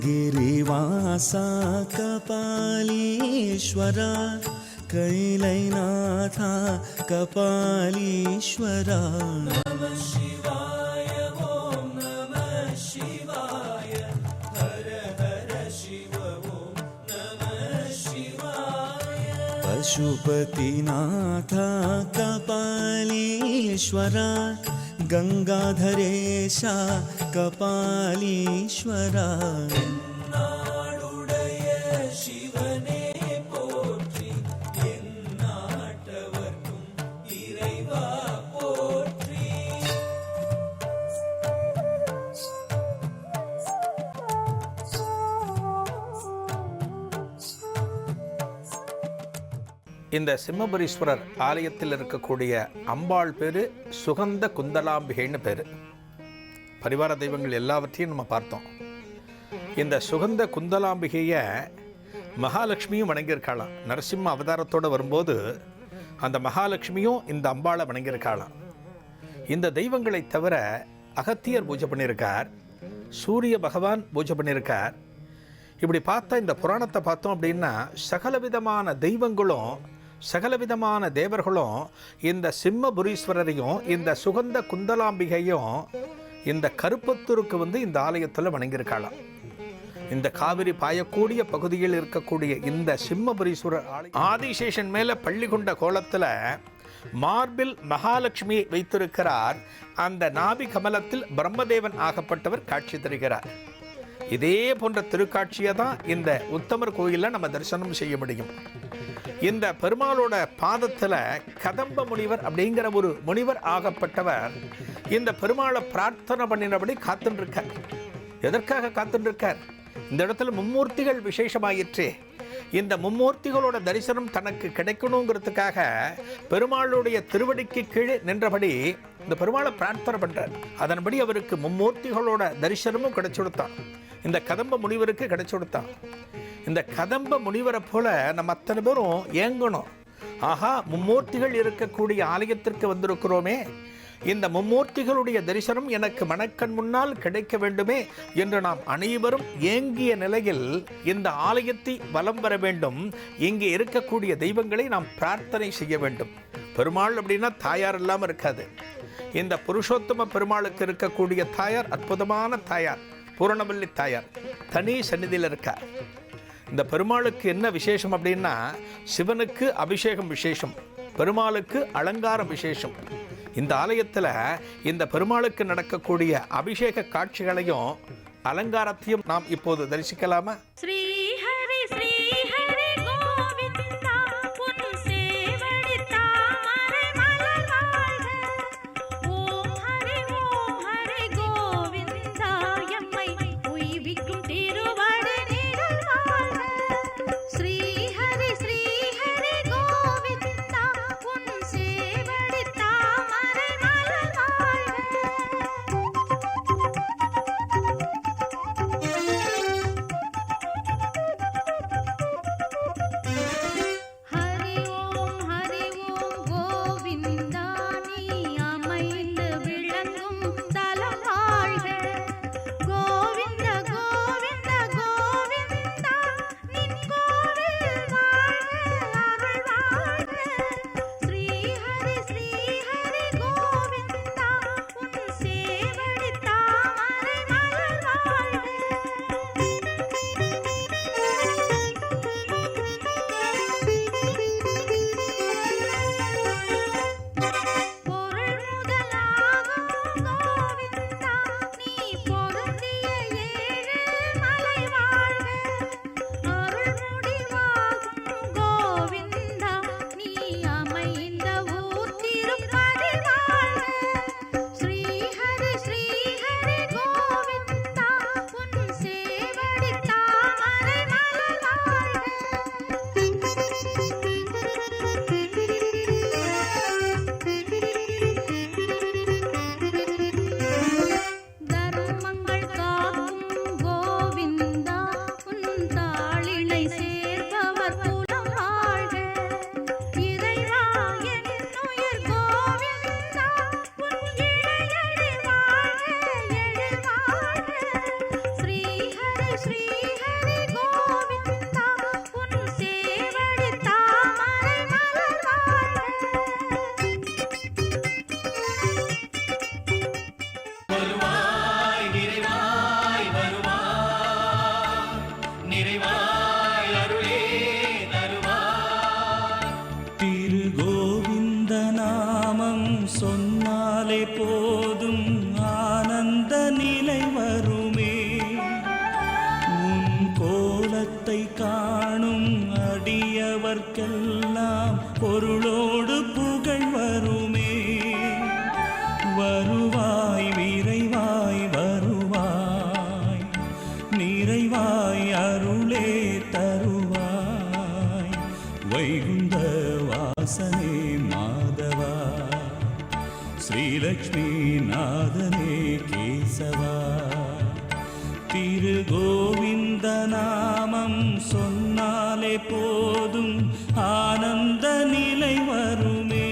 हिमगिरिवासा कपालीश्वरा कैलैनाथा कपालीश्वरा नमः शिवाय ॐ नमः शिवाय हर हर शिव ॐ नमः शिवाय पशुपतिनाथा कपालीश्वरा गंगाधरेशा कपालीश्वरा இந்த சிம்மபுரீஸ்வரர் ஆலயத்தில் இருக்கக்கூடிய அம்பாள் பேரு சுகந்த குந்தலாம்பிகைன்னு பேரு. பரிவார தெய்வங்கள் எல்லாவற்றையும் நம்ம பார்த்தோம். இந்த சுகந்த குந்தலாம்பிகையை மகாலட்சுமியும் வணங்கியிருக்காளாம். நரசிம்ம அவதாரத்தோடு வரும்போது அந்த மகாலட்சுமியும் இந்த அம்பாளை வணங்கியிருக்காளாம். இந்த தெய்வங்களை தவிர அகத்தியர் பூஜை பண்ணியிருக்கார், சூரிய பகவான் பூஜை பண்ணியிருக்கார். இப்படி பார்த்தா இந்த புராணத்தை பார்த்தோம் அப்படின்னா சகலவிதமான தெய்வங்களும் சகலவிதமான தேவர்களும் இந்த சிம்மபுரீஸ்வரரையும் இந்த சுகந்த குந்தலாம்பிகையும் இந்த கருப்பத்தூருக்கு இந்த ஆலயத்தில் வணங்கியிருக்காளாம். இந்த காவிரி பாயக்கூடிய பகுதியில் இருக்கக்கூடிய இந்த சிம்மபுரீஸ்வரர் ஆலயம் ஆதிசேஷன் மேலே பள்ளி கொண்ட கோலத்தில் மார்பில் மகாலட்சுமியை வைத்திருக்கிறார். அந்த நாபி கமலத்தில் பிரம்மதேவன் ஆகப்பட்டவர் காட்சி தருகிறார். இதே போன்ற திருக்காட்சியை தான் இந்த உத்தமர் கோயிலில் நம்ம தரிசனம் செய்ய முடியும். இந்த பெருமாளோட பாதத்தில் கதம்ப முனிவர் அப்படிங்கிற ஒரு முனிவர் ஆகப்பட்டவர் இந்த பெருமாளை பிரார்த்தனை பண்ணினபடி காத்துருக்கார். எதற்காக காத்துருக்கார்? இந்த இடத்துல மும்மூர்த்திகள் விசேஷமாயிற்றே. இந்த மும்மூர்த்திகளோட தரிசனம் தனக்கு கிடைக்கணுங்கிறதுக்காக பெருமாளுடைய திருவடிக்கு கீழே நின்றபடி இந்த பெருமாளை பிரார்த்தனை பண்றார். அதன்படி அவருக்கு மும்மூர்த்திகளோட தரிசனமும் கிடைச்சு கொடுத்தான். இந்த கதம்ப முனிவருக்கு கிடைச்சு கொடுத்தான். இந்த கதம்ப முனிவரை போல நம்ம அத்தனை பேரும் ஏங்கணும். ஆஹா, மும்மூர்த்திகள் இருக்கக்கூடிய ஆலயத்திற்கு வந்திருக்கிறோமே, இந்த மும்மூர்த்திகளுடைய தரிசனம் எனக்கு மனக்கண் முன்னால் கிடைக்க வேண்டுமே என்று நாம் அனைவரும் ஏங்கிய நிலையில் இந்த ஆலயத்தை வலம் வர வேண்டும். இங்கே இருக்கக்கூடிய தெய்வங்களை நாம் பிரார்த்தனை செய்ய வேண்டும். பெருமாள் அப்படின்னா தாயார் இல்லாமல் இருக்காது. இந்த புருஷோத்தம பெருமாளுக்கு இருக்கக்கூடிய தாயார் அற்புதமான தாயார், பூரணவல்லி தாயார் தனி சந்நிதியில் இருக்கார். இந்த பெருமாளுக்கு என்ன விசேஷம் அப்படின்னா, சிவனுக்கு அபிஷேகம் விசேஷம், பெருமாளுக்கு அலங்காரம் விசேஷம். இந்த ஆலயத்தில் இந்த பெருமாளுக்கு நடக்கக்கூடிய அபிஷேக காட்சிகளையும் அலங்காரத்தையும் நாம் இப்போது தரிசிக்கலாமா? பதத்தை காணும் அடியவர்க்கெல்லாம் பொருளோடு புகழ் வருமே. வருவாய் விரைவாய் வருவாய், நிறைவாய் அருளே தருவாய். வைகுந்த வாசனே மாதவா, ஸ்ரீலக்ஷ்மி நாதனே கேசவா. திரு கோவிந்த நாமம் சொன்னாலே போதும் ஆனந்த நிலை வருமே.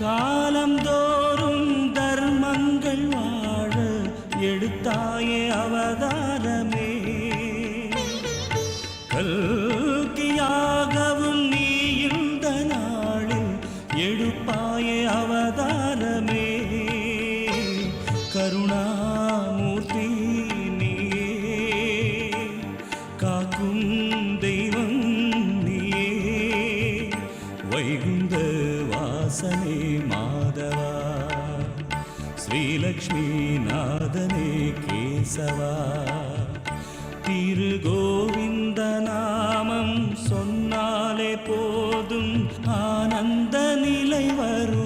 காலந்தோறும் தர்மங்கள் வாழ எடுத்தாயே அவதாரமே. கல்கியாகவும் நீ இந்த நாளில் எடுப்பாயே அவதாரமே. கருணாமூர்த்தி நீயே, காக்கும் தெய்வம் நீயே. வைகுந்த வாசனே மாதவா, ஸ்ரீலக்ஷ்மி நாதனே கேசவா. திரு கோவிந்த நாமம் சொன்னாலே போதும் ஆனந்த நிலை வரும்.